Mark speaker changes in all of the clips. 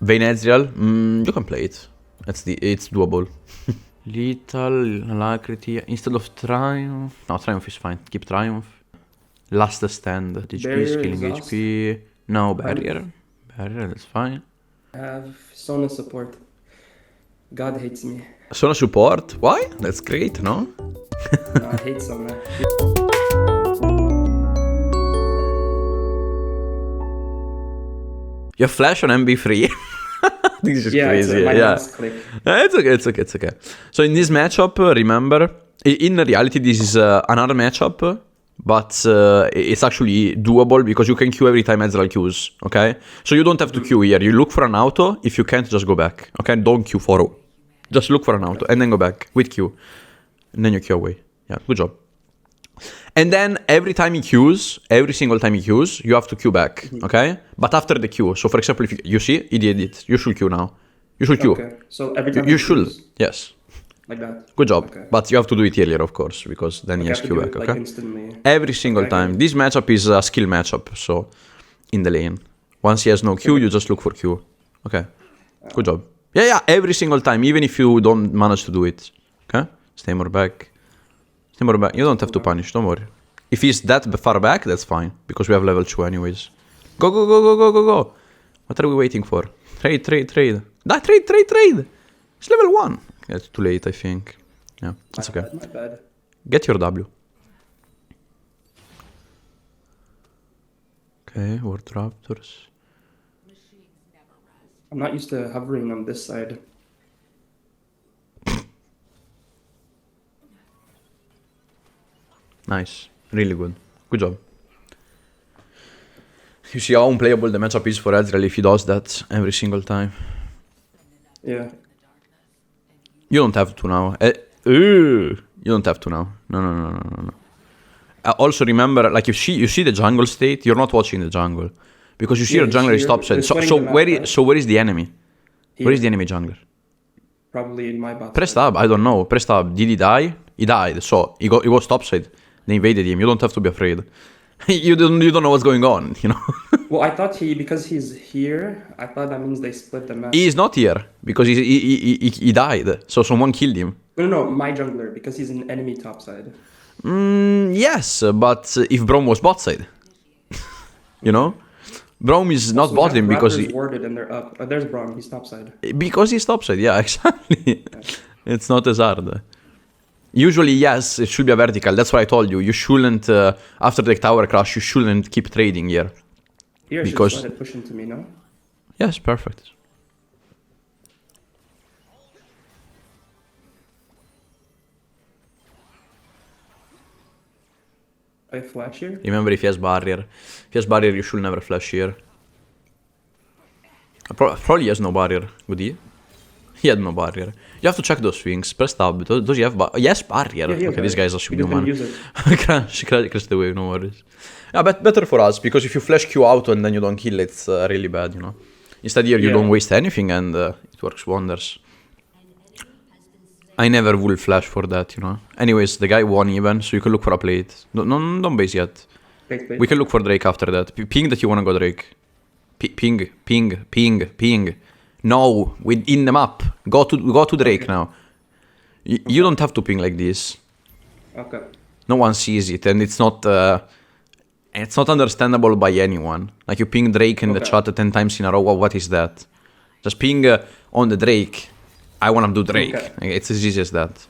Speaker 1: Vayne Ezreal, you can play it. It's doable. Lethal, Alacrity, instead of Triumph. No, Triumph is fine. Keep Triumph. Last Stand, HP is killing HP. No, Barrier. Barrier, that's fine.
Speaker 2: I have Sona support. God hates me.
Speaker 1: Sona support? Why? That's great, no?
Speaker 2: No, I hate Sona.
Speaker 1: You have Flash on MB3. This is crazy. It's okay. So in this matchup, remember, in reality, this is another matchup, but it's actually doable because you can queue every time Ezreal queues, okay? So you don't have to queue here. You look for an auto. If you can't, just go back, okay? Don't queue for... Just look for an auto and then go back with queue. And then you queue away. Yeah, good job. And then every time he queues, every single time he queues, you have to queue back, okay? But after the queue. So for example, if you see, he did it. You should queue now. You should queue.
Speaker 2: Okay. So every time
Speaker 1: you should, yes.
Speaker 2: Like that.
Speaker 1: Good job.
Speaker 2: Okay.
Speaker 1: But you have to do it earlier, of course, because then he has queue back, okay?
Speaker 2: Like instantly.
Speaker 1: Every single time. This matchup is a skill matchup, so in the lane. Once he has no queue, you just look for queue. Okay. Good job. Yeah, every single time, even if you don't manage to do it. Okay? Stay more back. Stay more back. You don't have to punish, don't worry. If he's that far back, that's fine, because we have level 2 anyways. Go. What are we waiting for? Trade. Trade. It's level 1. It's too late, I think. Yeah, it's okay.
Speaker 2: My bad.
Speaker 1: Get your W. Okay, World Raptors.
Speaker 2: I'm not used to hovering on this side.
Speaker 1: Nice. Really good. Good job. You see how unplayable the matchup is for Ezreal if he does that every single time.
Speaker 2: Yeah.
Speaker 1: You don't have to now. You don't have to now. No. Also remember, like you see the jungle state, you're not watching the jungle. Because you see your jungler is topside. So where is the enemy? Here. Where is the enemy jungler?
Speaker 2: Probably in my bot.
Speaker 1: Press tab, I don't know. Press tab. Did he die? He died. So he goes topside. They invaded him. You don't have to be afraid. you don't know what's going on, you know.
Speaker 2: Well, I thought because he's here, I thought that means they split the map.
Speaker 1: He is not here because he died. So someone killed him.
Speaker 2: No, my jungler, because he's an enemy topside.
Speaker 1: Yes, but if Braum was bot side, you know, Braum is not bot lane because
Speaker 2: he warded and they're up. There's Braum, he's topside.
Speaker 1: Because he's topside, yeah, exactly. Yeah. It's not as hard. Usually, yes, it should be a vertical. That's why I told you. You shouldn't, after the tower crash, you shouldn't keep trading here.
Speaker 2: Here, because... just let it push into me, no?
Speaker 1: Yes, perfect.
Speaker 2: I flash here?
Speaker 1: Remember, if he has barrier. If he has barrier, you should never flash here. Probably he has no barrier. Would he? He had no barrier. You have to check those things. Press tab. Does he have yes, barrier.
Speaker 2: Yeah,
Speaker 1: okay, this guy's a subhuman.
Speaker 2: Use it.
Speaker 1: Crash the wave, no worries. Yeah, but better for us, because if you flash Q out and then you don't kill, it's really bad, you know. Instead here, you don't waste anything and it works wonders. I never will flash for that, you know. Anyways, the guy won even, so you can look for a plate. Don't base yet.
Speaker 2: Plate.
Speaker 1: We can look for Drake after that. Ping that you wanna go Drake. Ping. No, in the map. Go to Drake now. You don't have to ping like this.
Speaker 2: Okay.
Speaker 1: No one sees it, and it's not understandable by anyone. Like you ping Drake in the chat 10 times in a row. What is that? Just ping on the Drake. I wanna do Drake. Okay. It's as easy as that.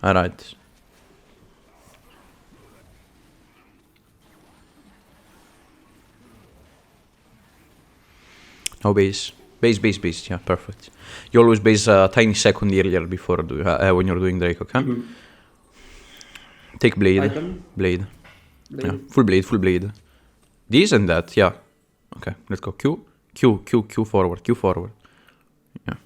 Speaker 1: Alright. No base. Base. Yeah, perfect. You always base a tiny second earlier before when you're doing Drake, okay?
Speaker 2: Mm-hmm.
Speaker 1: Take blade.
Speaker 2: Item?
Speaker 1: Blade. Yeah, full blade. This and that, yeah. Okay, let's go. Q forward. Yeah.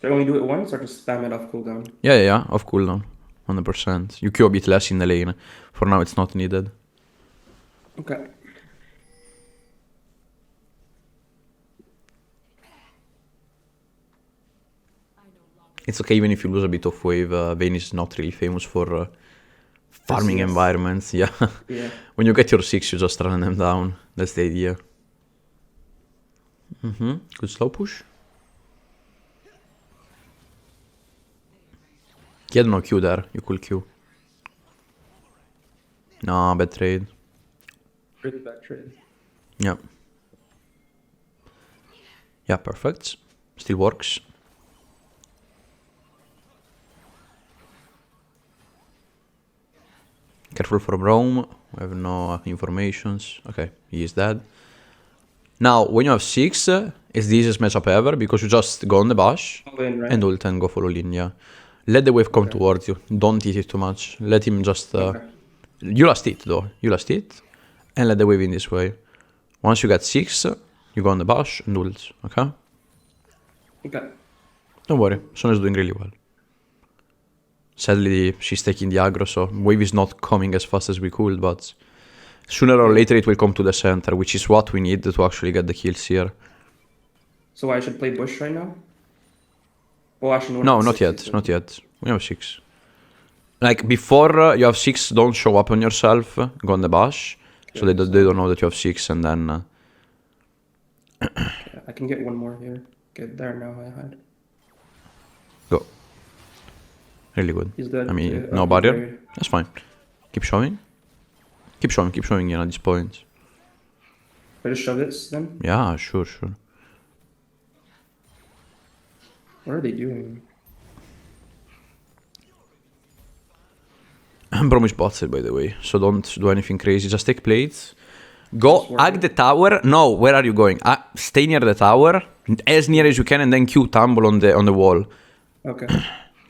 Speaker 2: So you only do it once or just spam it off cooldown?
Speaker 1: Yeah, off cooldown. 100%. You Q a bit less in the lane. For now, it's not needed.
Speaker 2: Okay.
Speaker 1: It's okay even if you lose a bit of wave. Vayne is not really famous for farming
Speaker 2: Yes.
Speaker 1: environments. Yeah.
Speaker 2: Yeah.
Speaker 1: When you get your 6, you just run them down. That's the idea. Good slow push. He had no Q there. You could Q. No, bad trade.
Speaker 2: Really bad trade.
Speaker 1: Yeah. Yeah, perfect. Still works. Careful from Rome. We have no informations. Okay, he is dead. Now, when you have 6, it's the easiest matchup ever because you just go on the bash
Speaker 2: All in, right?
Speaker 1: and ult and go full in, yeah. Let the wave come
Speaker 2: Okay.
Speaker 1: towards you. Don't hit it too much. Let him just...
Speaker 2: Okay.
Speaker 1: You last hit, though. You last hit. And let the wave in this way. Once you get 6, you go on the bash and ult, okay?
Speaker 2: Okay.
Speaker 1: Don't worry. Son is doing really well. Sadly, she's taking the aggro, so wave is not coming as fast as we could, but sooner or later it will come to the center, which is what we need to actually get the kills here.
Speaker 2: So I should play Bush right now? Well, actually,
Speaker 1: No, not yet, not yet. We have 6. Like, before you have 6, don't show up on yourself, go on the bash, so they don't know that you have 6, and then...
Speaker 2: Okay, I can get one more here. Get there now, I had.
Speaker 1: Go. Really good.
Speaker 2: He's dead.
Speaker 1: I mean,
Speaker 2: Yeah,
Speaker 1: no
Speaker 2: he's
Speaker 1: barrier.
Speaker 2: buried.
Speaker 1: That's fine. Keep showing. Keep showing, you know, at this point.
Speaker 2: I just shove this then?
Speaker 1: Yeah, sure, sure.
Speaker 2: What are they doing?
Speaker 1: Brom is botsed, by the way, so don't do anything crazy. Just take plates. Go,
Speaker 2: Just work
Speaker 1: hug
Speaker 2: it.
Speaker 1: the tower. No, where are you going? Stay near the tower, as near as you can, and then Q tumble on the wall.
Speaker 2: Okay.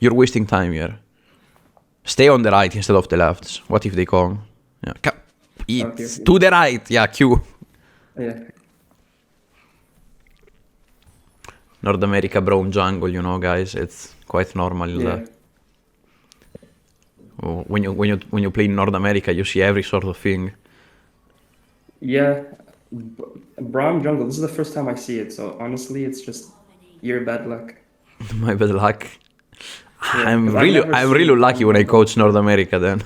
Speaker 1: You're wasting time here. Stay on the right instead of the left. What if they come? Yeah. It's
Speaker 2: Okay.
Speaker 1: to the right. Yeah, Q.
Speaker 2: Yeah.
Speaker 1: North America brown jungle, you know, guys. It's quite normal.
Speaker 2: Yeah.
Speaker 1: When you play in North America, you see every sort of thing.
Speaker 2: Yeah. Braum jungle, this is the first time I see it, so honestly, it's just your bad luck.
Speaker 1: My bad luck.
Speaker 2: Yeah,
Speaker 1: I'm
Speaker 2: 'cause I've
Speaker 1: really
Speaker 2: never seen
Speaker 1: lucky when I
Speaker 2: jungle.
Speaker 1: coach North America. Then,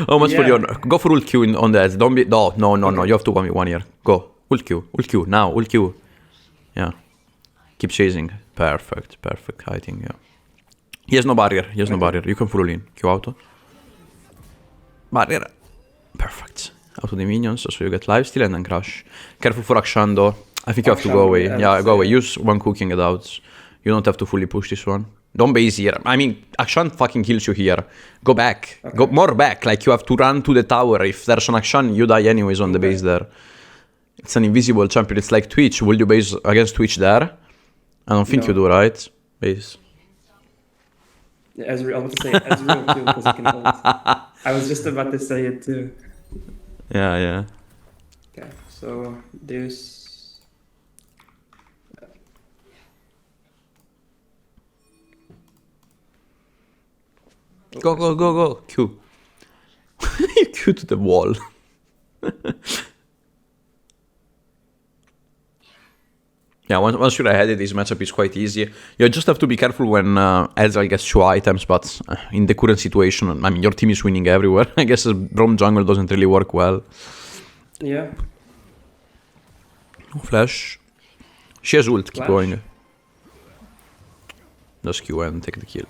Speaker 1: how much for
Speaker 2: Yeah.
Speaker 1: your go for ult Q on the edge? Don't be no.
Speaker 2: Okay.
Speaker 1: You have to 1v1 here. Go ult Q now. Ult Q. Yeah. Keep chasing. Perfect. Hiding. Yeah. He has no barrier. You can full in. Q auto. Barrier. Perfect. Auto the minions, so you get lifesteal and then crash. Careful for Akshan though. I think you have to go
Speaker 2: Akshan,
Speaker 1: away.
Speaker 2: yeah,
Speaker 1: Yeah,
Speaker 2: that's
Speaker 1: go away.
Speaker 2: it.
Speaker 1: Use one cooking it out. You don't have to fully push this one. Don't base here. I mean, Akshan fucking kills you here. Go back.
Speaker 2: Okay.
Speaker 1: Go more back. Like, you have to run to the tower. If there's an Akshan, you die anyways on the
Speaker 2: Okay.
Speaker 1: base there. It's an invisible champion. It's like Twitch. Will you base against Twitch there? I don't think
Speaker 2: No.
Speaker 1: you do, right? Base.
Speaker 2: Yeah, Ezreal, I was about to say Ezreal too, because he can ult. I was just about to say it too.
Speaker 1: Yeah.
Speaker 2: Okay, so there's...
Speaker 1: Go. Q. You Q to the wall. Yeah, once you're ahead, this matchup is quite easy. You just have to be careful when Ezreal gets 2 items, but in the current situation, I mean, your team is winning everywhere. I guess Braum jungle doesn't really work well.
Speaker 2: Yeah,
Speaker 1: No flash. She has ult, keep
Speaker 2: Flash?
Speaker 1: going. Just Q and take the kill.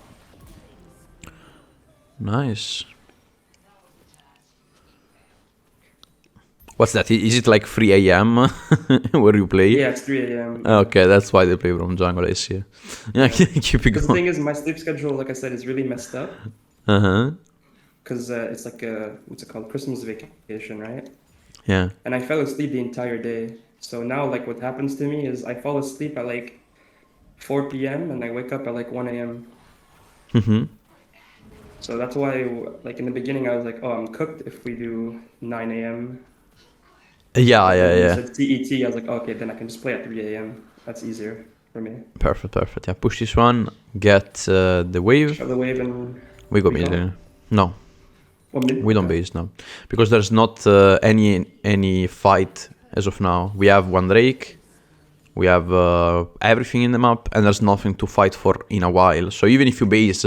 Speaker 1: Nice. What's that? Is it like 3 a.m. where you play?
Speaker 2: yeah, it's 3 a.m.
Speaker 1: Okay, that's why they play from jungle, I see. Yeah, keep it
Speaker 2: Because the
Speaker 1: going.
Speaker 2: thing is, my sleep schedule, like I said, is really messed up.
Speaker 1: Uh-huh.
Speaker 2: Because it's like a, what's it called? Christmas vacation, right?
Speaker 1: Yeah.
Speaker 2: And I fell asleep the entire day. So now, like, what happens to me is I fall asleep at like 4 p.m. and I wake up at like 1 a.m.
Speaker 1: Mm-hmm.
Speaker 2: So that's why, like, in the beginning, I was like, oh, I'm cooked if we do 9 a.m.
Speaker 1: Yeah.
Speaker 2: When you said CET, I was like, okay, then I can just play at 3 a.m. That's easier for me.
Speaker 1: Perfect. Yeah, push this one. Get the wave.
Speaker 2: Shove the wave and...
Speaker 1: We go
Speaker 2: we
Speaker 1: mid.
Speaker 2: go?
Speaker 1: No,
Speaker 2: Oh, mid?
Speaker 1: we don't
Speaker 2: Okay.
Speaker 1: base now. Because there's not any fight as of now. We have one Drake. We have everything in the map. And there's nothing to fight for in a while. So even if you base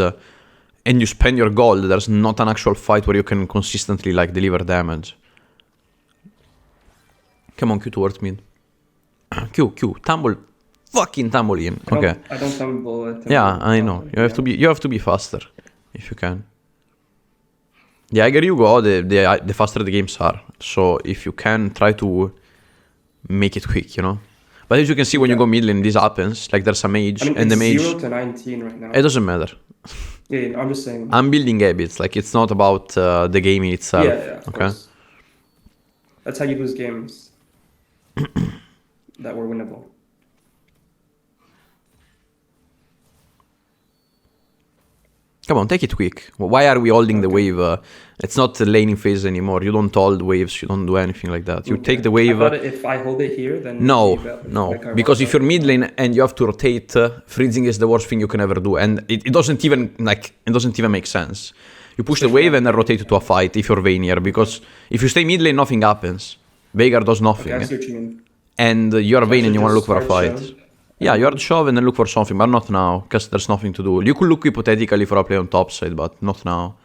Speaker 1: and you spend your gold, there's not an actual fight where you can consistently like deliver damage. Come on, Q towards mid. Q, tumble, fucking tumble in. Okay.
Speaker 2: I don't tumble.
Speaker 1: Yeah, I know. You have to be faster if you can. The higher you go, the faster the games are. So if you can, try to make it quick, you know. But as you can see, when you go mid lane, this happens. Like there's a mage, and the mage.
Speaker 2: 0 to 19 right now.
Speaker 1: It doesn't matter.
Speaker 2: Yeah, I'm just saying.
Speaker 1: I'm building habits. Like it's not about the game itself.
Speaker 2: Yeah, of course. That's how you lose games that were winnable.
Speaker 1: Come on, take it quick. Why are we holding the wave? It's not the laning phase anymore. You don't hold waves. You don't do anything like that. You take the wave.
Speaker 2: I thought if I hold it here, then...
Speaker 1: No. Because if you're mid lane and you have to rotate, freezing is the worst thing you can ever do. And it doesn't even make sense. You push the wave and then rotate to a fight if you're Vayner. Because if you stay mid lane, nothing happens. Veigar does nothing.
Speaker 2: Okay, I see what you mean.
Speaker 1: And you're Vayne and you want to look for a fight. Yeah, you hard shove and then look for something, but not now, because there's nothing to do. You could look hypothetically for a play on top side, but not now.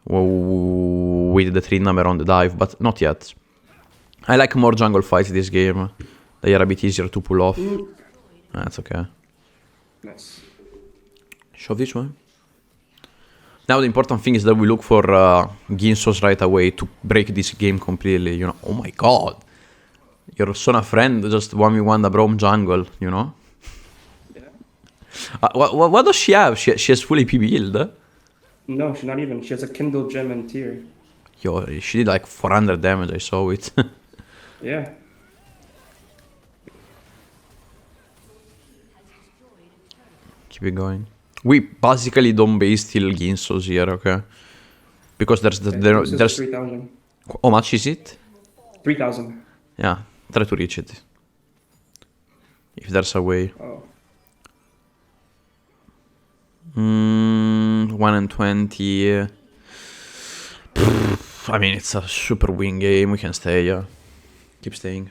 Speaker 1: With the 3 number on the dive, but not yet. I like more jungle fights this game. They are a bit easier to pull off. That's okay.
Speaker 2: Nice.
Speaker 1: Shove this way. Now the important thing is that we look for Ginsos right away to break this game completely, you know. Oh my god! Your Sona friend just 1v1 the Braum jungle, you know? Yeah. What does she have? She has full AP build?
Speaker 2: No, she's not even. She has a Kindle gem and tier.
Speaker 1: Yo, she did like 400 damage, I saw it.
Speaker 2: Yeah.
Speaker 1: Keep it going. We basically don't base till Ginsos here, okay? Because there's... there's
Speaker 2: 3,000.
Speaker 1: How much is it?
Speaker 2: 3,000.
Speaker 1: Yeah. Try to reach it. If there's a way.
Speaker 2: Oh.
Speaker 1: 1 and 20. I mean, it's a super win game. We can stay, yeah. Keep staying.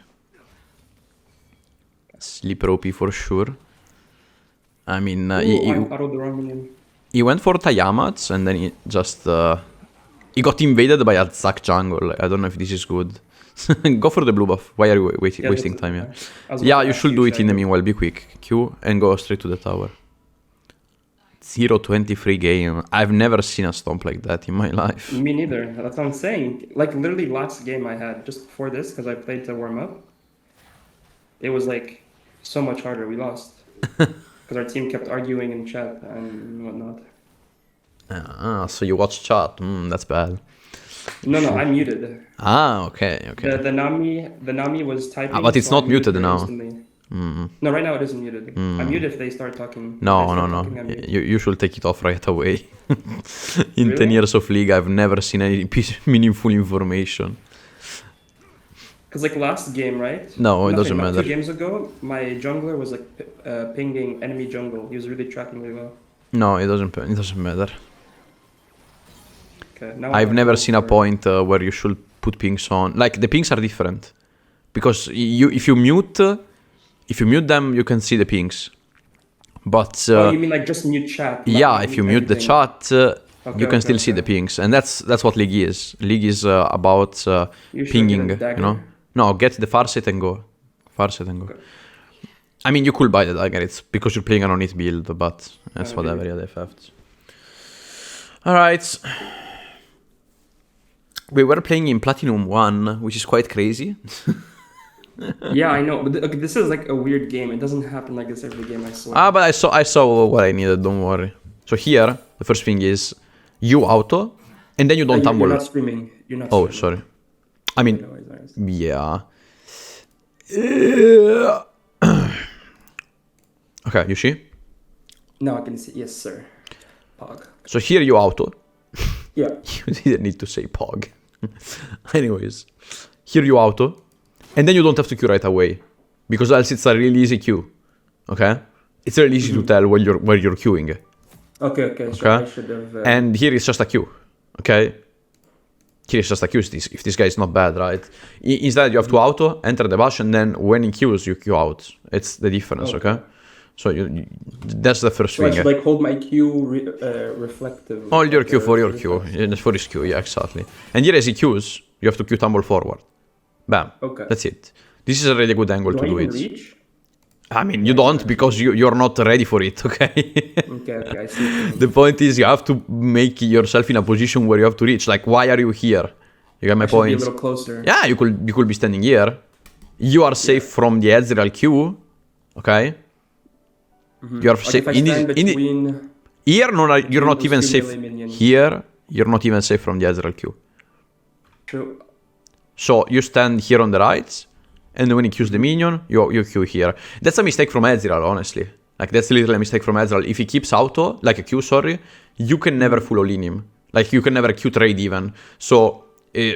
Speaker 1: Sleeper OP for sure. I mean,
Speaker 2: I followed the wrong minion.
Speaker 1: He went for Tayamats and then he just... he got invaded by a Zac jungle. I don't know if this is good. Go for the blue buff. Why are you wasting time here? Yeah, you should do it in the meanwhile. Be quick. Q and go straight to the tower. 0-23 game. I've never seen a stomp like that in my life.
Speaker 2: Me neither. That's what I'm saying. Like literally last game I had just before this, because I played to warm up. It was like so much harder. We lost because our team kept arguing in chat and whatnot.
Speaker 1: So you watch chat. That's bad.
Speaker 2: No, I'm muted.
Speaker 1: Okay.
Speaker 2: The Nami was typing.
Speaker 1: But it's not muted now.
Speaker 2: No, right now it isn't muted. I'm muted if they start talking.
Speaker 1: No. You should take it off right away. In 10 years of League, I've never seen any meaningful information.
Speaker 2: Because like last game, right?
Speaker 1: No, it doesn't matter.
Speaker 2: 2 games ago, my jungler was like pinging enemy jungle. He was really tracking really well.
Speaker 1: No, it doesn't matter.
Speaker 2: Okay, now
Speaker 1: I've never seen a point where you should put pings on. Like the pings are different, because if you mute them, you can see the pings. But
Speaker 2: you mean like just mute chat?
Speaker 1: Yeah, if you mute the chat, you can still see the pings, and that's what League is. League is about pinging, you know. No, get the Farsight and go. Okay. I mean, you could buy the dagger. It's because you're playing an on it build, but that's whatever. Yeah, they have. All right. We were playing in Platinum 1, which is quite crazy.
Speaker 2: Yeah, I know. But this is like a weird game. It doesn't happen like this every game, I swear.
Speaker 1: But I saw what I needed, don't worry. So here, the first thing is you auto, and then you don't tumble.
Speaker 2: You're not streaming.
Speaker 1: Oh, sorry. I mean, yeah. Okay, you see?
Speaker 2: No, I can see. Yes, sir. Pog.
Speaker 1: So here you auto.
Speaker 2: Yeah.
Speaker 1: You didn't need to say pog. Anyways, here you auto, and then you don't have to queue right away, because else it's a really easy queue. Okay? It's really easy to tell where you're queuing.
Speaker 2: Okay. So I should have.
Speaker 1: And here it's just a queue. Okay? Here it's just a queue if this guy is not bad, right? Instead you have to auto, enter the bash, and then when he queues, you queue out. It's the difference, okay? So that's the first thing.
Speaker 2: I should like hold my Q reflective.
Speaker 1: Hold your Q for your Q. For his Q, yeah, exactly. And here as he Qs, you have to Q tumble forward. Bam.
Speaker 2: Okay.
Speaker 1: That's it. This is a really good angle to do it.
Speaker 2: Reach?
Speaker 1: I mean, you don't because you're not ready for it, okay?
Speaker 2: Okay, I see.
Speaker 1: The point is you have to make yourself in a position where you have to reach. Like, why are you here? You get my point?
Speaker 2: Be a little closer.
Speaker 1: Yeah, you could be standing here. You are safe from the Ezreal Q, okay? You are safe
Speaker 2: in between.
Speaker 1: Here, you're not even safe. Here, you're not even safe from the Ezreal Q.
Speaker 2: True.
Speaker 1: So you stand here on the right, and when he Qs the minion, you Q here. That's a mistake from Ezreal, honestly. Like, that's literally a mistake from Ezreal. If he keeps auto, like a Q, sorry, you can never full all in him. Like, you can never Q trade even. So,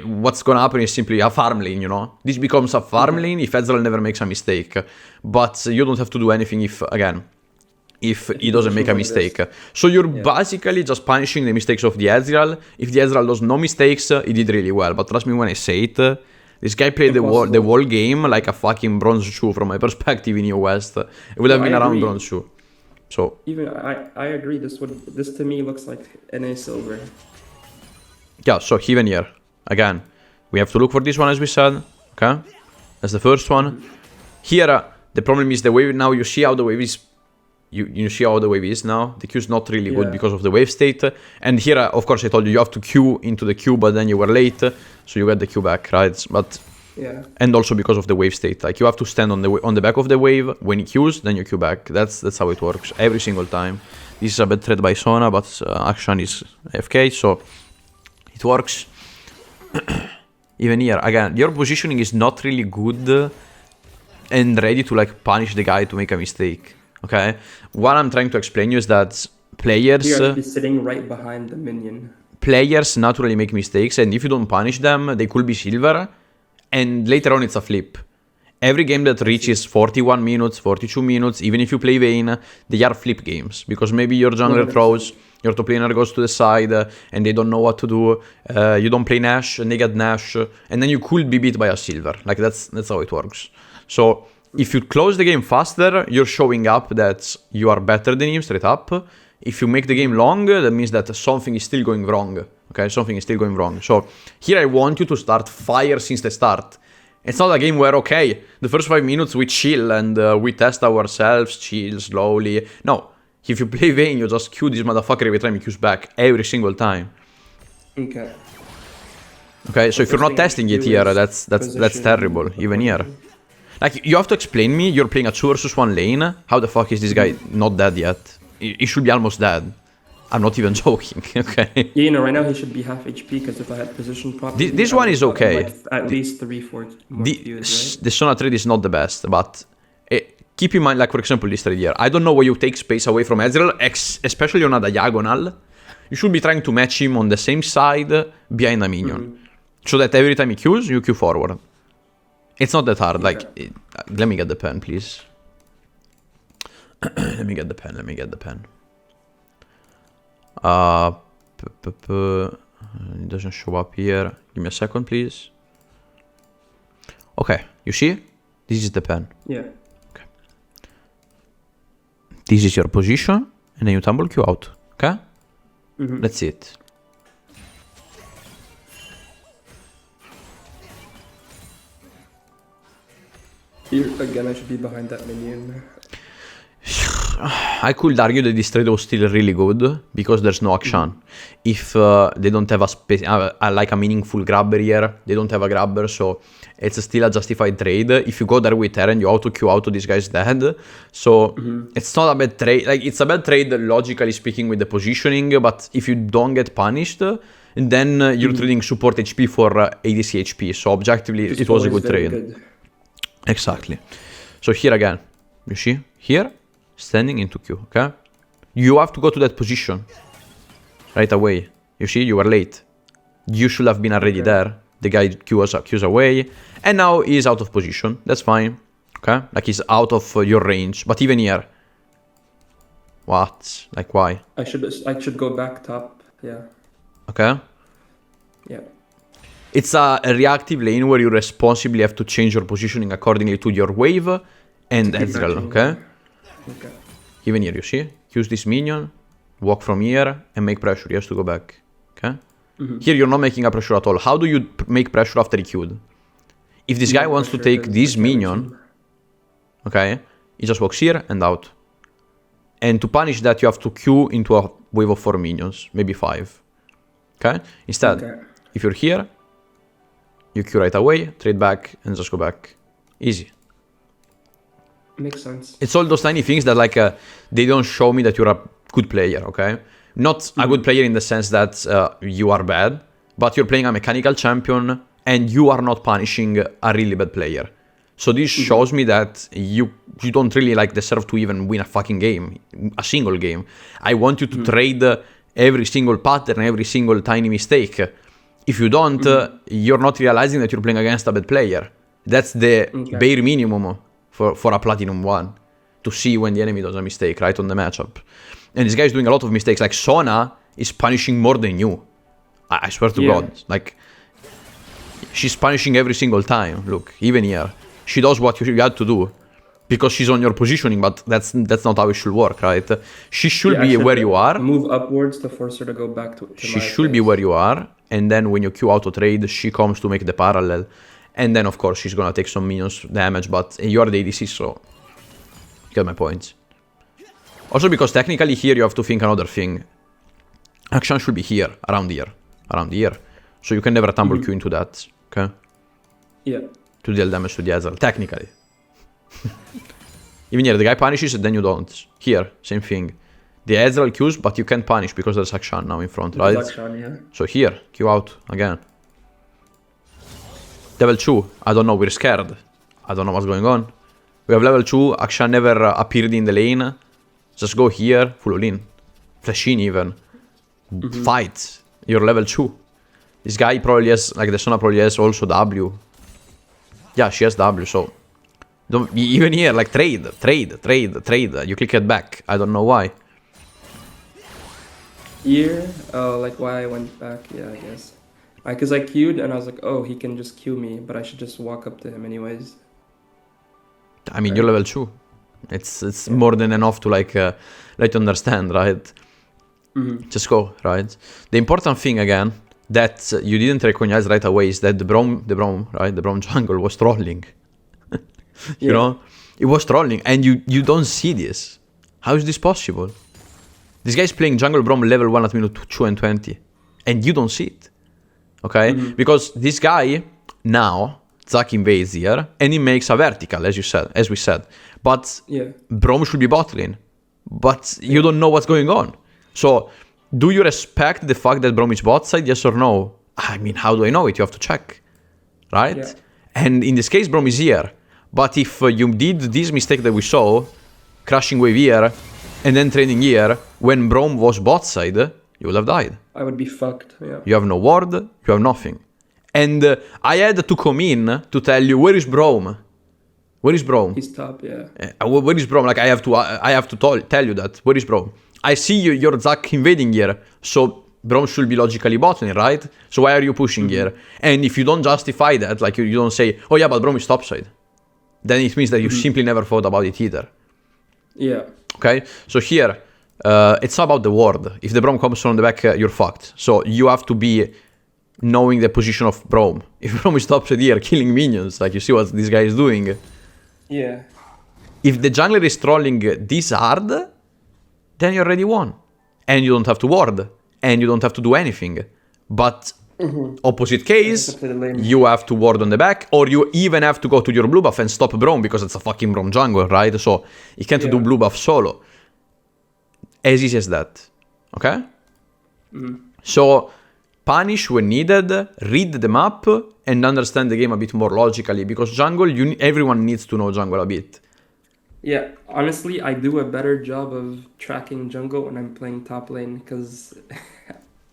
Speaker 1: what's gonna happen is simply a farm lane, you know? This becomes a farm lane if Ezreal never makes a mistake. But you don't have to do anything if he doesn't make a mistake. So you're basically just punishing the mistakes of the Ezreal. If the Ezreal does no mistakes, he did really well. But trust me when I say it, this guy played the whole game like a fucking bronze shoe from my perspective in EU West. It would have been around bronze shoe. So
Speaker 2: even I agree. This to me looks like NA silver.
Speaker 1: Yeah, so even here, again, we have to look for this one as we said. Okay, that's the first one. Here, the problem is the wave. Now you see how the wave is. You see how the wave is now. The Q is not really good because of the wave state. And here, of course, I told you have to Q into the Q, but then you were late, so you get the Q back, right? But and also because of the wave state, like you have to stand on the back of the wave when he Qs, then you Q back. That's how it works every single time. This is a bad thread by Sona, but action is AFK, so it works. Even here, again, your positioning is not really good and ready to like punish the guy to make a mistake. Okay, what I'm trying to explain you is that players
Speaker 2: be sitting right behind the minion.
Speaker 1: Players naturally make mistakes, and if you don't punish them, they could be silver, and later on it's a flip. Every game that reaches 41 minutes, 42 minutes, even if you play Vayne, they are flip games, because maybe your jungler throws, your top laner goes to the side, and they don't know what to do, you don't play Nash, and they get Nash, and then you could be beat by a silver. Like, that's how it works. So if you close the game faster, you're showing up that you are better than him straight up. If you make the game long, that means that something is still going wrong. Okay, something is still going wrong. So here I want you to start fire since the start. It's not a game where, okay, the first 5 minutes we chill and we test ourselves, chill slowly. No, if you play Vayne, you just Q this motherfucker every time he Qs back, every single time. Okay, so if you're not testing it here, that's terrible, even here. Like, you have to explain me, you're playing a 2 versus 1 lane. How the fuck is this guy not dead yet? He should be almost dead. I'm not even joking, okay?
Speaker 2: Yeah, you know, right now he should be half HP, because if I had positioned properly...
Speaker 1: This one is okay.
Speaker 2: Like at least 3-4 more views, right?
Speaker 1: The Sona trade is not the best, but keep in mind, like, for example, this trade here. I don't know why you take space away from Ezreal, especially on a diagonal. You should be trying to match him on the same side behind a minion. So that every time he Qs, you Q forward. It's not that hard, like, let me get the pen, please. Let me get the pen. It doesn't show up here. Give me a second, please. Okay, you see? This is the pen.
Speaker 2: Yeah.
Speaker 1: Okay. This is your position, and then you tumble Q out, okay? That's it.
Speaker 2: Here, again, I should be behind that minion.
Speaker 1: I could argue that this trade was still really good because there's no action. If they don't have like a meaningful grabber here, they don't have a grabber, so it's still a justified trade. If you go there with Terran, you auto Q auto, this guy's dead. So it's not a bad trade. Like, it's a bad trade logically speaking with the positioning, but if you don't get punished, then you're trading support HP for ADC HP. So objectively, it was a good trade. Exactly. So here again, you see? Here, standing into Q, okay? You have to go to that position right away. You see, you were late. You should have been already there. The guy Qs away, and now he's out of position. That's fine, okay? Like, he's out of your range. But even here, what? Like, why?
Speaker 2: I should go back top, yeah.
Speaker 1: Okay?
Speaker 2: Yeah.
Speaker 1: It's a reactive lane where you responsibly have to change your positioning accordingly to your wave and Ezreal, okay?
Speaker 2: Okay.
Speaker 1: Even here, you see? Use this minion, walk from here, and make pressure. He has to go back. Okay? Here, you're not making a pressure at all. How do you make pressure after he queued? If this guy wants to take this minion, okay, he just walks here and out. And to punish that, you have to queue into a wave of 4 minions, maybe 5. Okay? Instead, if you're here, you queue right away, trade back, and just go back. Easy.
Speaker 2: Makes sense.
Speaker 1: It's all those tiny things that, like, they don't show me that you're a good player, okay? Not a good player in the sense that you are bad, but you're playing a mechanical champion, and you are not punishing a really bad player. So this shows me that you don't really, like, deserve to even win a fucking game, a single game. I want you to trade every single pattern, every single tiny mistake. If you don't, you're not realizing that you're playing against a bad player. That's the bare minimum for a Platinum 1, to see when the enemy does a mistake, right, on the matchup. And this guy is doing a lot of mistakes. Like, Sona is punishing more than you. I swear to God. Like, she's punishing every single time. Look, even here. She does what you had to do because she's on your positioning, but that's not how it should work, right? She should be where you are.
Speaker 2: Move upwards to force her to go back to
Speaker 1: she should be where you are, and then when you queue auto trade, she comes to make the parallel, and then of course she's gonna take some minions damage, but you're the ADC, so you get my point. Also, because technically here you have to think another thing. Action should be here, around here, so you can never tumble queue into that, okay?
Speaker 2: Yeah.
Speaker 1: To deal damage to the Ezreal, technically. Even here, the guy punishes and then you don't. Here, same thing. The Ezreal queues, but you can't punish because there's Akshan now in front, right?
Speaker 2: Akshan, yeah.
Speaker 1: So here, queue out again. Level 2, I don't know, we're scared. I don't know what's going on. We have level 2, Akshan never appeared in the lane. Just go here, full all in. Flash in even. Fight. You're level 2. This guy probably has, like the Sona probably has also W. Yeah, she has W, so don't even here, like, trade. You click it back. I don't know why.
Speaker 2: Here, like why I went back, yeah, I guess. Because I queued and I was like, oh, he can just queue me, but I should just walk up to him anyways.
Speaker 1: I mean, you're level 2. It's more than enough to, like, let you understand, right? Just go, right? The important thing, again, that you didn't recognize right away is that the Braum, right? The Braum jungle was trolling. You know? It was trolling, and you don't see this. How is this possible? This guy's playing jungle Braum level 1 at minute 2 and 20, and you don't see it. Okay? Because this guy, now, Zac invades here, and he makes a vertical, as we said. But Braum should be bot lane. But you don't know what's going on. So, do you respect the fact that Braum is bot side, yes or no? I mean, how do I know it? You have to check, right? Yeah. And in this case, Braum is here. But if you did this mistake that we saw, crashing wave here, and then trading here, when Braum was bot side, you would have died.
Speaker 2: I would be fucked, yeah.
Speaker 1: You have no ward, you have nothing. And I had to come in to tell you, where is Braum? Where is Braum?
Speaker 2: He's top, yeah.
Speaker 1: Where is Braum? Like, I have to tell you that. Where is Braum? I see you're Zac invading here, so Braum should be logically bot lane, right? So why are you pushing here? And if you don't justify that, like you don't say, oh yeah, but Braum is topside, then it means that you simply never thought about it either.
Speaker 2: Yeah.
Speaker 1: Okay? So here, it's not about the ward. If the Braum comes from the back, you're fucked. So you have to be knowing the position of Braum. If Braum is topside here, killing minions, like you see what this guy is doing.
Speaker 2: Yeah.
Speaker 1: If the jungler is trolling this hard, then you already won. And you don't have to ward. And you don't have to do anything. But opposite case, you have to ward on the back, or you even have to go to your blue buff and stop Braum because it's a fucking Braum jungle, right? So you can't do blue buff solo. As easy as that. Okay? So punish when needed, read the map, and understand the game a bit more logically, because jungle, everyone needs to know jungle a bit.
Speaker 2: Yeah, honestly, I do a better job of tracking jungle when I'm playing top lane,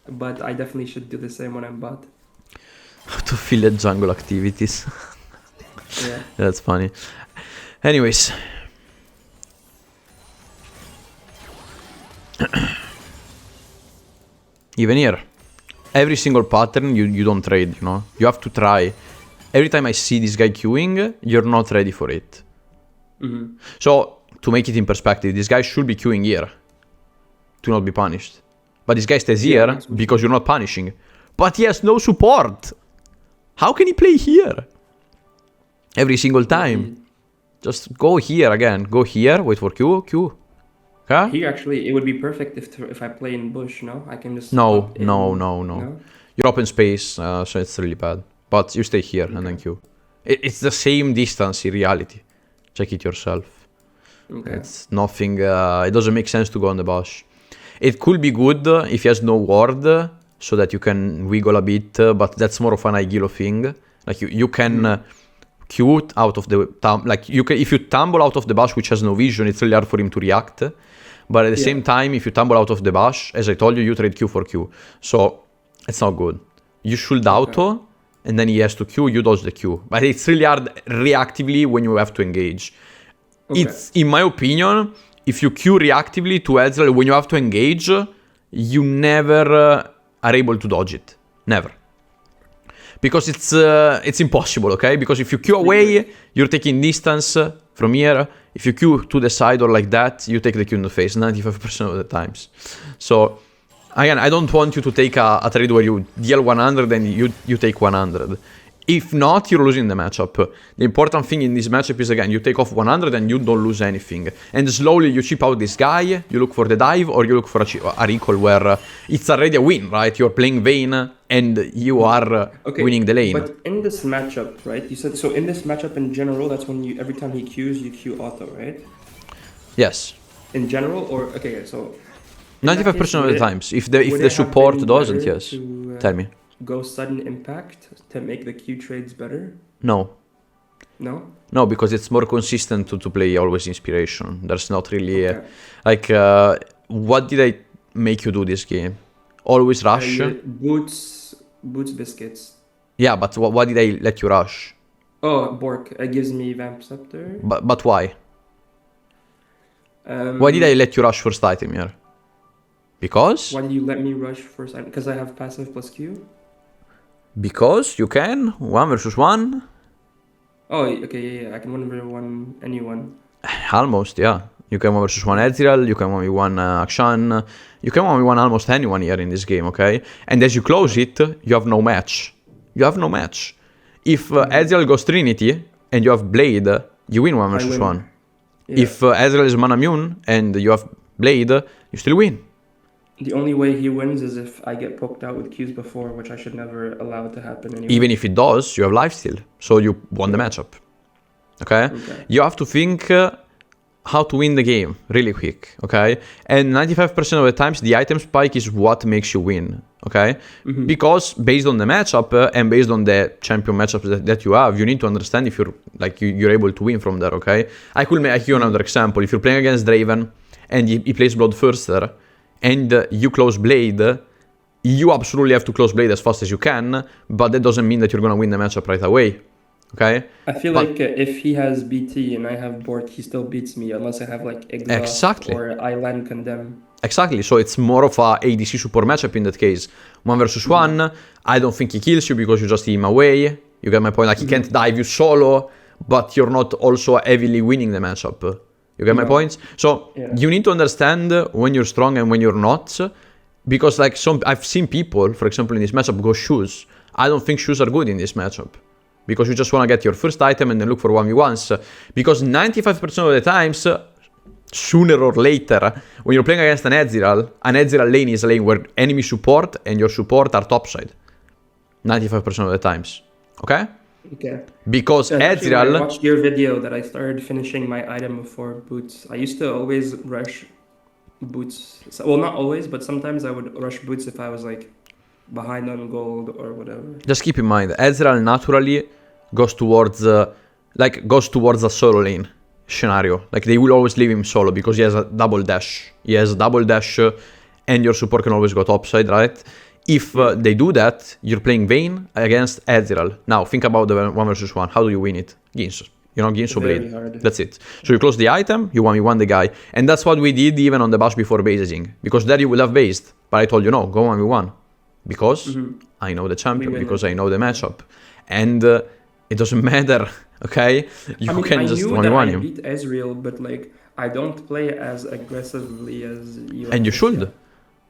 Speaker 2: but I definitely should do the same when I'm bot.
Speaker 1: How to feel at jungle activities.
Speaker 2: Yeah.
Speaker 1: That's funny. Anyways. Even here. Every single pattern you don't trade, you know. You have to try. Every time I see this guy queuing, you're not ready for it. So to make it in perspective, this guy should be queuing here to not be punished. But this guy stays here because you're not punishing. But he has no support. How can he play here? Every single time. Just go here again. Go here, wait for Q. Okay?
Speaker 2: Here, actually, it would be perfect if I play in bush, no? I can just...
Speaker 1: No. You're open space, so it's really bad. But you stay here and then Q. It's the same distance in reality. Check it yourself.
Speaker 2: Okay.
Speaker 1: It's nothing... it doesn't make sense to go on the bush. It could be good if he has no ward, so that you can wiggle a bit, but that's more of an Aigilo thing. Like you can Q out of the... like you can, if you tumble out of the bush which has no vision, it's really hard for him to react. But at the same time, if you tumble out of the bush, as I told you, you trade Q for Q. So it's not good. You should auto, and then he has to Q, you dodge the Q. But it's really hard reactively when you have to engage. It's, in my opinion, if you Q reactively to Ezreal when you have to engage, you never are able to dodge it. Never. Because it's impossible, okay? Because if you Q away, you're taking distance from here. If you Q to the side or like that, you take the Q in the face 95% of the times. So, again, I don't want you to take a trade where you deal 100 and you take 100. If not, you're losing the matchup. The important thing in this matchup is, again, you take off 100 and you don't lose anything. And slowly you chip out this guy, you look for the dive, or you look for a recall where it's already a win, right? You're playing Vayne and you are winning the lane.
Speaker 2: But in this matchup, right? You said, so in this matchup in general, that's when every time he Qs, you Q auto, right?
Speaker 1: Yes.
Speaker 2: In general, or, okay, so...
Speaker 1: 95% of the times. If the support doesn't, yes. Tell me.
Speaker 2: Go sudden impact to make the Q trades better?
Speaker 1: No.
Speaker 2: No?
Speaker 1: No, because it's more consistent to play always inspiration. There's not really what did I make you do this game? Always rush?
Speaker 2: Boots biscuits.
Speaker 1: Yeah, but what did I let you rush?
Speaker 2: Oh, Bork. It gives me Vamp Scepter.
Speaker 1: But why? Why did I let you rush first item here? Because?
Speaker 2: Why did you let me rush first item? Because I have passive plus Q?
Speaker 1: Because you can, 1 versus 1.
Speaker 2: Oh, okay, yeah, I can 1 versus 1 anyone.
Speaker 1: Almost, yeah. You can 1 versus 1 Ezreal, you can 1v1 Akshan, you can 1v1 almost anyone here in this game, okay? And as you close it, you have no match. You have no match. If Ezreal goes Trinity and you have Blade, you win 1 versus 1. Yeah. If Ezreal is mana immune and you have Blade, you still win.
Speaker 2: The only way he wins is if I get poked out with Qs before, which I should never allow it to happen anyway.
Speaker 1: Even if it does, you have life still. So you won the matchup. Okay? You have to think how to win the game really quick. Okay? And 95% of the times, the item spike is what makes you win. Okay? Because based on the matchup and based on the champion matchups that you have, you need to understand if you're able to win from there. Okay? I could make you another example. If you're playing against Draven and he plays Bloodthirster, and you close Blade, you absolutely have to close Blade as fast as you can, but that doesn't mean that you're going to win the matchup right away, okay?
Speaker 2: I feel like if he has BT and I have Bork, he still beats me unless I have like Exhaust or I land Condemn.
Speaker 1: Exactly, so it's more of a ADC support matchup in that case. 1 versus 1, I don't think he kills you because you just hit him away. You get my point, like he can't dive you solo, but you're not also heavily winning the matchup. You get my points? So you need to understand when you're strong and when you're not. Because like I've seen people, for example, in this matchup go shoes. I don't think shoes are good in this matchup. Because you just want to get your first item and then look for 1v1s. Because 95% of the times, sooner or later, when you're playing against an Ezreal lane is a lane where enemy support and your support are topside. 95% of the times. Okay?
Speaker 2: Okay.
Speaker 1: Because Ezreal...
Speaker 2: I watched your video that I started finishing my item before boots. I used to always rush boots. Well, not always, but sometimes I would rush boots if I was like behind on gold or whatever. Just
Speaker 1: keep in mind, Ezreal naturally goes towards a solo lane scenario. Like they will always leave him solo because he has a double dash. And your support can always go topside, right? If they do that, you're playing Vayne against Ezreal. Now, think about the 1 versus 1. How do you win it? Ginsu. Ginsu Blade. Hard. That's it. So you close the item, you 1v1 the guy. And that's what we did even on the bush before basing. Because there you will have based. But I told you, no, go 1v1. Because I know the champion, because I know the matchup. And it doesn't matter, okay? You can just 1v1 him.
Speaker 2: I beat Ezreal, but like, I don't play as aggressively as you.
Speaker 1: And you should.
Speaker 2: Yeah.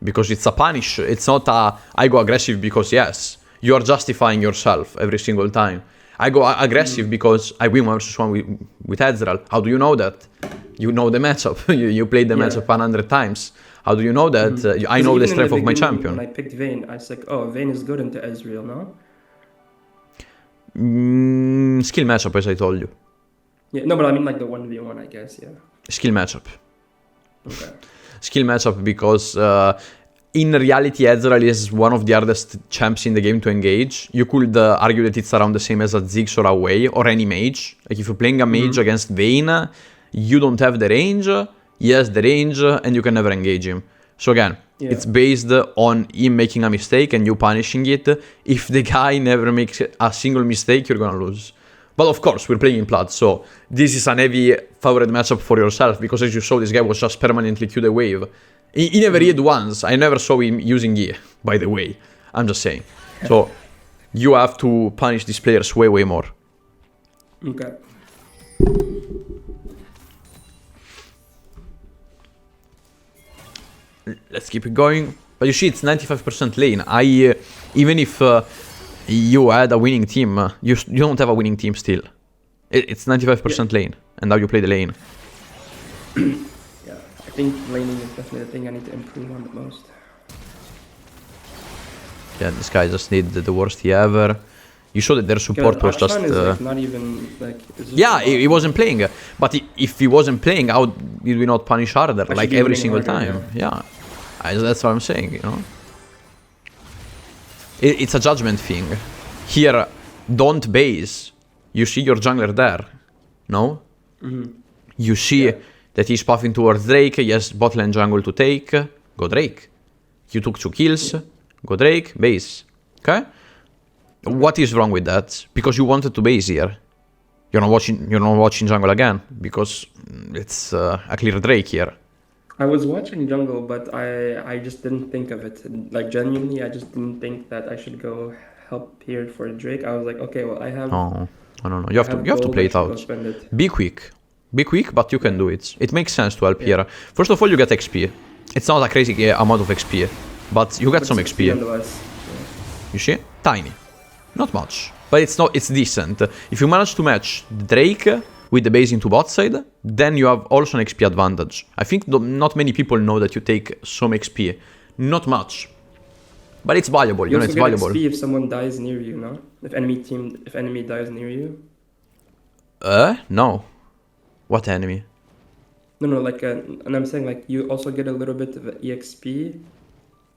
Speaker 1: Because it's a punish. It's not a I go aggressive because yes. You are justifying yourself every single time. I go aggressive because I win 1v1 with Ezreal. How do you know that? You know the matchup. you played the matchup 100 times. How do you know that? I know the strength of my champion.
Speaker 2: When I picked Vayne, I was like, oh, Vayne is good into Ezreal, no?
Speaker 1: Skill matchup, as I told you.
Speaker 2: Yeah, no, but I mean like the 1v1, I guess, yeah.
Speaker 1: Skill matchup.
Speaker 2: Okay.
Speaker 1: Skill matchup because in reality Ezreal is one of the hardest champs in the game to engage. You could argue that it's around the same as a Ziggs or a Wei or any mage. Like if you're playing a mage against Vayne, you don't have the range, he has the range, and you can never engage him. So again, it's based on him making a mistake and you punishing it. If the guy never makes a single mistake, you're gonna lose. But of course, we're playing in Plat, so this is an heavy favored matchup for yourself, because as you saw, this guy was just permanently Q the wave. He never hit once. I never saw him using E, by the way. I'm just saying. So, you have to punish these players way, way more.
Speaker 2: Okay.
Speaker 1: Let's keep it going. But you see, it's 95% lane. Even if you had a winning team, you don't have a winning team still. It's 95% lane, and now you play the lane.
Speaker 2: Yeah, I think laning is definitely the thing I need to improve on the most.
Speaker 1: Yeah, this guy just did the worst he ever. You saw that their support was just...
Speaker 2: is like not even, like...
Speaker 1: Yeah, he wasn't playing. But if he wasn't playing, how did we not punish harder? Like every single time. Yeah. That's what I'm saying, you know? It's a judgment thing. Here, don't base. You see your jungler there. No? You see that he's puffing towards Drake. Yes, bot lane jungle to take. Go Drake. You took 2 kills. Go Drake, base. Okay? What is wrong with that? Because you wanted to base here. You're not watching jungle again. Because it's a clear Drake here.
Speaker 2: I was watching jungle, but I just didn't think of it. Like, genuinely, I just didn't think that I should go help here for Drake. I was like, okay, well, I have...
Speaker 1: No. You have to play it out. Be quick. Be quick, but you can do it. It makes sense to help here. First of all, you get XP. It's not a crazy amount of XP, but you get some XP. You see? Tiny. Not much. But it's decent. If you manage to match Drake with the base into bot side, then you have also an XP advantage. I think not many people know that you take some XP. Not much. But it's valuable, you know, it's valuable.
Speaker 2: You also get XP if someone dies near you, no? If enemy dies near you?
Speaker 1: No. What enemy?
Speaker 2: No, like, and I'm saying, like, you also get a little bit of EXP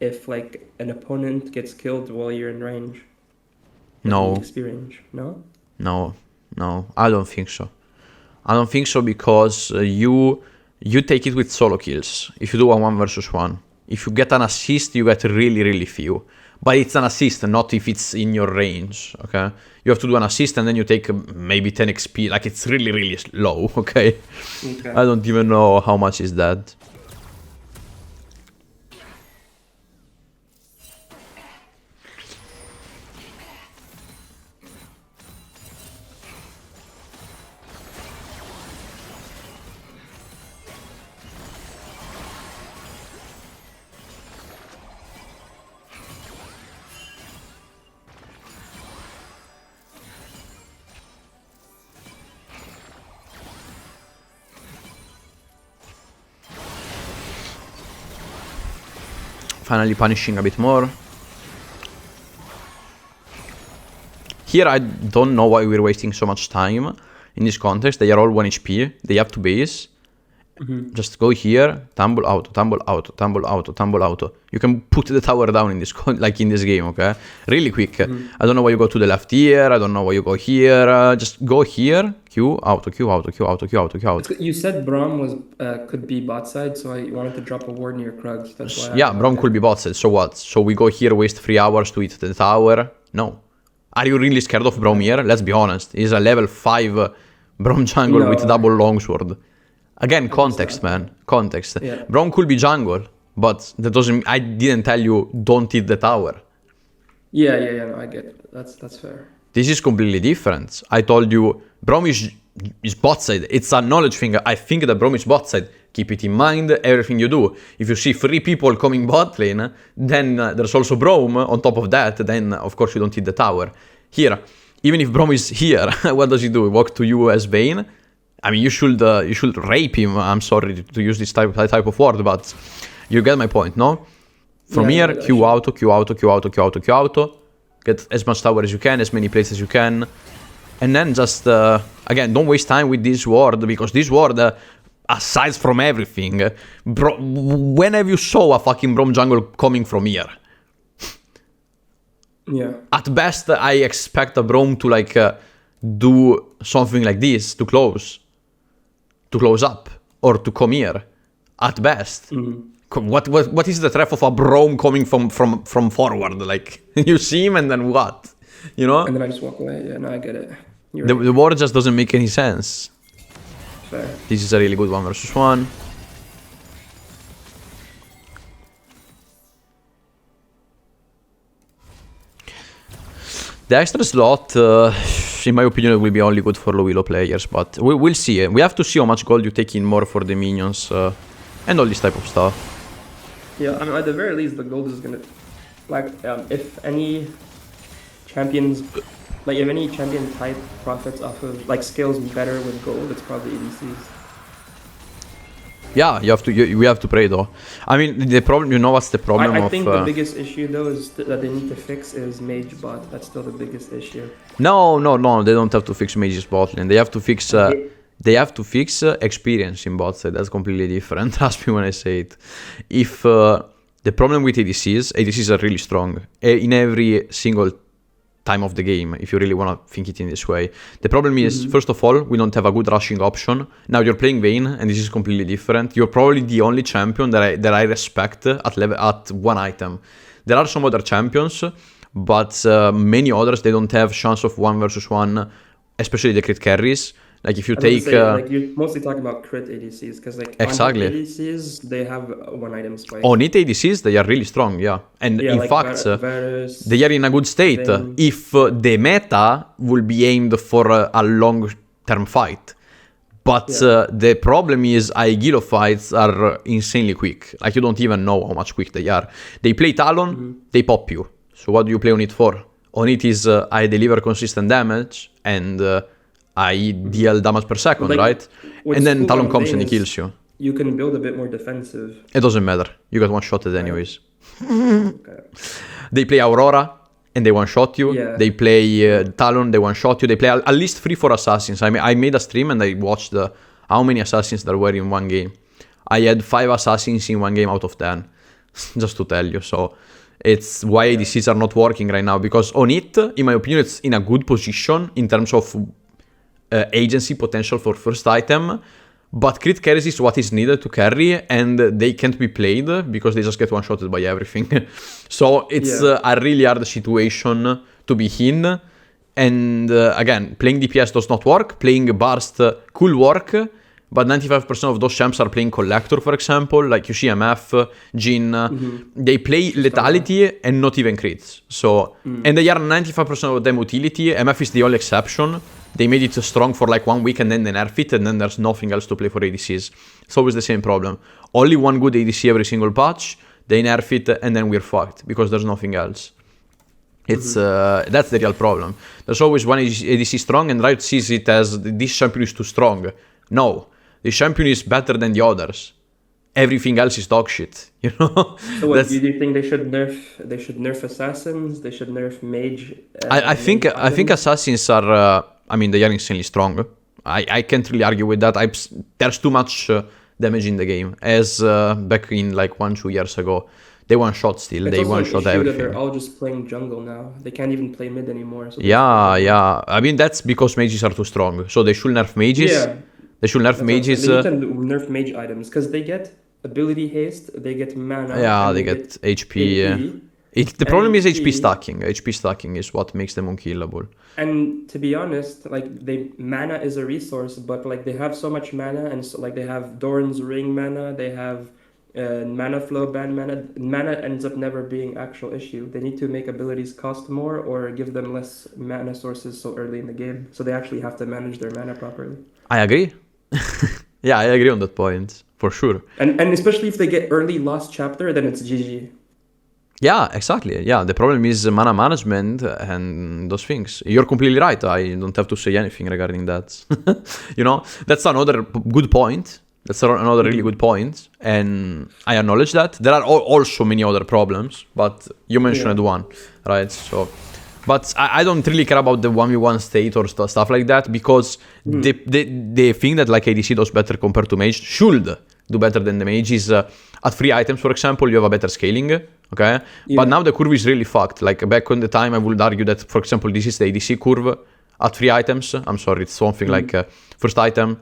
Speaker 2: if, like, an opponent gets killed while you're in range.
Speaker 1: No.
Speaker 2: XP range, no?
Speaker 1: No, I don't think so. I don't think so because you take it with solo kills. If you do a 1 versus 1. If you get an assist, you get really, really few. But it's an assist, not if it's in your range, okay? You have to do an assist and then you take maybe 10 XP. Like, it's really, really low, okay? I don't even know how much is that. Finally punishing a bit more. Here I don't know why we're wasting so much time in this context. They are all 1 HP. They have to base. Just go here, tumble auto, tumble auto, tumble auto, tumble auto. You can put the tower down in this like in this game, okay? Really quick. I don't know why you go to the left here. I don't know why you go here. Just go here. Q auto, Q auto, Q auto, Q auto, Q auto.
Speaker 2: You said Braum was could be bot side, so I wanted to drop a ward near Krugs. That's why.
Speaker 1: Yeah, Braum could be bot side. So what? So we go here, waste 3 hours to hit the tower? No. Are you really scared of Braum here? Let's be honest. He's a level 5 Braum jungle with double longsword. Again, context, man. Context.
Speaker 2: Yeah.
Speaker 1: Braum could be jungle, but that doesn't... I didn't tell you, don't hit the tower.
Speaker 2: Yeah, no, I get it. That's fair.
Speaker 1: This is completely different. I told you, Braum is is bot side. It's a knowledge thing. I think that Braum is bot side. Keep it in mind, everything you do. If you see 3 people coming bot lane, then there's also Braum on top of that. Then, of course, you don't hit the tower. Here, even if Braum is here, what does he do? He walk to you as Vayne? I mean, you should rape him. I'm sorry to use this type of word, but you get my point, no? From here, Q auto, Q auto, Q auto, Q auto, Q auto. Get as much tower as you can, as many places as you can. And then just, again, don't waste time with this ward, because this ward, aside from everything, bro, when have you saw a fucking Braum jungle coming from here?
Speaker 2: Yeah.
Speaker 1: At best, I expect a Braum to, like, do something like this, to close up, or to come here, at best.
Speaker 2: Mm-hmm.
Speaker 1: What is the threat of a Braum coming from forward? Like, you see him and then what? You know?
Speaker 2: And then I just walk away. Yeah, no, I get it.
Speaker 1: The ward just doesn't make any sense.
Speaker 2: Fair.
Speaker 1: This is a really good 1 versus 1. The extra slot, in my opinion, will be only good for low elo players, but we'll see. We have to see how much gold you take in more for the minions and all this type of stuff.
Speaker 2: Yeah, I mean, at the very least, the gold is gonna, like, if any champions, like, if any champion type profits off of, like, scales better with gold, it's probably ADCs.
Speaker 1: Yeah, we have to pray though. I mean, the problem, you know what's the problem
Speaker 2: I think the biggest issue though is that they need to fix is mage bot. That's still the biggest issue.
Speaker 1: No, they don't have to fix mage's bot lane. They have to fix experience in bot side. That's completely different. Trust me when I say it. If the problem with ADCs are really strong in every single time of the game, if you really want to think it in this way. The problem is, first of all, we don't have a good rushing option. Now you're playing Vayne, and this is completely different. You're probably the only champion that I respect at one item. There are some other champions, but many others, they don't have chance of 1 versus 1, especially the crit carries. Like if you take...
Speaker 2: like you're mostly talking about crit ADCs, because like
Speaker 1: exactly.
Speaker 2: on ADCs, they have 1 item spike.
Speaker 1: On it ADCs, they are really strong, yeah. And yeah, in like fact,
Speaker 2: Varus,
Speaker 1: they are in a good state if the meta will be aimed for a long-term fight. But the problem is Aegilo fights are insanely quick. Like you don't even know how much quick they are. They play Talon, they pop you. So what do you play on it for? On it is I deliver consistent damage and... I deal damage per second, like, right? And then Talon comes and he kills you.
Speaker 2: You can build a bit more defensive.
Speaker 1: It doesn't matter. You got one-shotted anyways. Okay. They play Aurora and they one-shot you. Yeah. They play Talon, they one-shot you. They play at least 3-4 assassins. I mean, I made a stream and I watched how many assassins there were in one game. I had 5 assassins in one game out of 10. Just to tell you. So it's why ADCs are not working right now. Because on it, in my opinion, it's in a good position in terms of... agency potential for first item, but crit carries is what is needed to carry, and they can't be played because they just get one-shotted by everything. So it's a really hard situation to be in, and again, playing DPS does not work, playing Burst could work, but 95% of those champs are playing Collector, for example, like you see MF, Jhin, they play Lethality and not even crits. So, and they are 95% of them utility, MF is the only exception. They made it strong for like 1 week and then they nerf it and then there's nothing else to play for ADCs. It's always the same problem. Only one good ADC every single patch, they nerf it and then we're fucked because there's nothing else. It's that's the real problem. There's always one ADC strong and Riot sees it as this champion is too strong. No, this champion is better than the others. Everything else is dog shit, you know.
Speaker 2: So what do you think they should nerf? They should nerf assassins. They should nerf mage.
Speaker 1: I think assassins are. I mean, they are insanely strong. I can't really argue with that. There's too much damage in the game. As back in like 1-2 years ago, they one-shot still. They one-shot everything.
Speaker 2: That they're all just playing jungle now. They can't even play mid anymore. So
Speaker 1: yeah. I mean, that's because mages are too strong. So they should nerf mages. Yeah. They should nerf mages.
Speaker 2: They need to nerf mage items because they get ability haste, they get mana.
Speaker 1: Yeah, they get HP. The problem is HP stacking. HP stacking is what makes them unkillable.
Speaker 2: And to be honest, like mana is a resource, but like they have so much mana, and so like they have Doran's ring mana, they have mana flow, ban mana. Mana ends up never being actual issue. They need to make abilities cost more or give them less mana sources so early in the game. So they actually have to manage their mana properly.
Speaker 1: I agree. Yeah, I agree on that point, for sure.
Speaker 2: And especially if they get early lost chapter, then it's GG.
Speaker 1: Yeah, exactly. Yeah, the problem is mana management and those things. You're completely right. I don't have to say anything regarding that. You know, that's another good point. That's another really good point. And I acknowledge that. There are also many other problems, but you mentioned one, right? So, but I don't really care about the 1v1 state or stuff like that, because the thing that like ADC does better compared to mage, should do better than the mage, is at 3 items, for example, you have a better scaling. Okay, but now the curve is really fucked. Like back on the time, I would argue that, for example, this is the ADC curve at 3 items. I'm sorry, it's something like first item,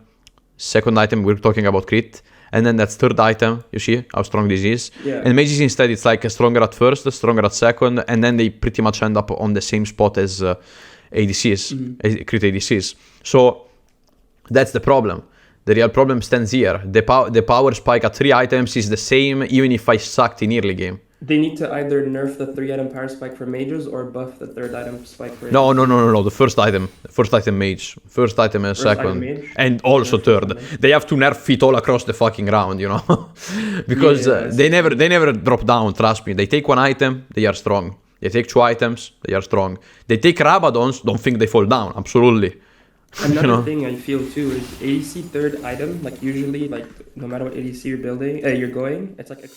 Speaker 1: second item, we're talking about crit, and then that's third item. You see how strong this is. And mages instead, it's like stronger at first, stronger at second, and then they pretty much end up on the same spot as ADCs, crit ADCs. So that's the problem. The real problem stands here. The power spike at 3 items is the same, even if I sucked in early game.
Speaker 2: They need to either nerf the 3-item power spike for mages or buff the 3rd item spike for...
Speaker 1: No. The first item mage. First item and second. And also third. They have to nerf it all across the fucking round, you know? Because they never drop down, trust me. They take 1 item, they are strong. They take 2 items, they are strong. They take Rabadons, don't think they fall down, absolutely.
Speaker 2: Another thing I feel too is ADC 3rd item, like usually, like no matter what ADC you're building, you're going, it's like...